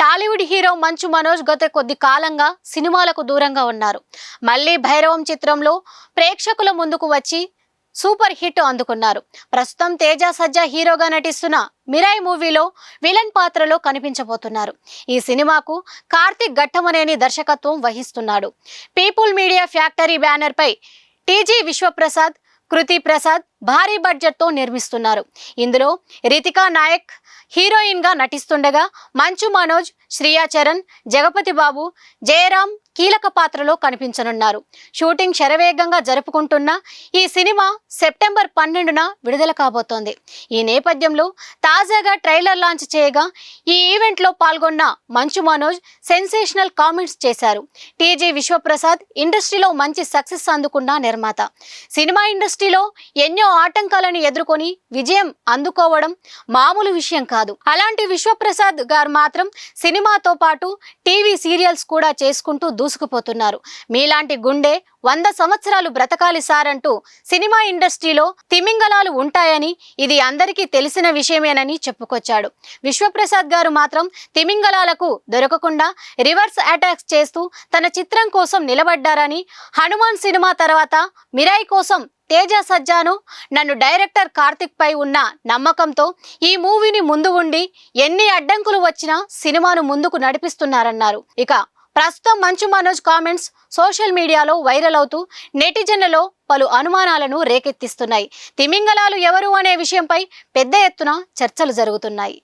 Tollywood hero Manchu Manoj గత కొద్ది కాలంగా సినిమాలకు దూరంగా ఉన్నారు. మళ్ళీ భైరవం చిత్రంలో ప్రేక్షకుల ముందుకు వచ్చి సూపర్ హిట్ అందుకున్నారు. ప్రస్తుతం తేజ సజ్జా హీరోగా నటిస్తున్న మిరాయి మూవీలో విలన్ పాత్రలో కనిపించబోతున్నారు. ఈ సినిమాకు కార్తిక్ ఘట్టమనేని దర్శకత్వం వహిస్తున్నాడు. పీపుల్ మీడియా ఫ్యాక్టరీ బ్యానర్ పై టీజీ విశ్వప్రసాద్, కృతి ప్రసాద్ భారీ బడ్జెట్ తో నిర్మిస్తున్నారు. ఇందులో రితికా నాయక్ హీరోయిన్ గా నటిస్తుండగా మంచు మనోజ్, శ్రియా చరణ్, జగపతి బాబు, జయరాం కీలక పాత్రలో కనిపించనున్నారు. షూటింగ్ శరవేగంగా జరుపుకుంటున్న ఈ సినిమా సెప్టెంబర్ 12న విడుదల కాబోతోంది. ఈ నేపథ్యంలో తాజాగా ట్రైలర్ లాంచ్ చేయగా ఈ ఈవెంట్లో పాల్గొన్న మంచు మనోజ్ సెన్సేషనల్ కామెంట్స్ చేశారు. టీజీ విశ్వప్రసాద్ ఇండస్ట్రీలో మంచి సక్సెస్ అందుకున్న నిర్మాత. సినిమా ఇండస్ట్రీలో ఎన్నో ఆటంకాలను ఎదుర్కొని విజయం అందుకోవడం మామూలు విషయం కాదు. అలాంటి విశ్వప్రసాద్ గారు మాత్రం సినిమాతో పాటు టీవీ సీరియల్స్ కూడా చేసుకుంటూ దూసుకుపోతున్నారు. మీలాంటి గుండె 100 సంవత్సరాలు బ్రతకాలి సార్ అంటూ సినిమా ఇండస్ట్రీలో తిమింగలాలు ఉంటాయని, ఇది అందరికీ తెలిసిన విషయమేనని చెప్పుకొచ్చాడు. విశ్వప్రసాద్ గారు మాత్రం తిమింగలాలకు దొరకకుండా రివర్స్ అటాక్స్ చేస్తూ తన చిత్రం కోసం నిలబడ్డారని, హనుమాన్ సినిమా తర్వాత మిరాయి కోసం తేజ సజ్జాను, నన్ను డైరెక్టర్ కార్తిక్ పై ఉన్న నమ్మకంతో ఈ మూవీని ముందు ఉండి ఎన్ని అడ్డంకులు వచ్చినా సినిమాను ముందుకు నడిపిస్తున్నారన్నారు. ఇక ప్రస్తుతం మంచు మనోజ్ కామెంట్స్ సోషల్ మీడియాలో వైరల్ అవుతూ నెటిజన్లలో పలు అనుమానాలను రేకెత్తిస్తున్నాయి. తిమింగలాలు ఎవరు అనే విషయంపై పెద్ద ఎత్తున చర్చలు జరుగుతున్నాయి.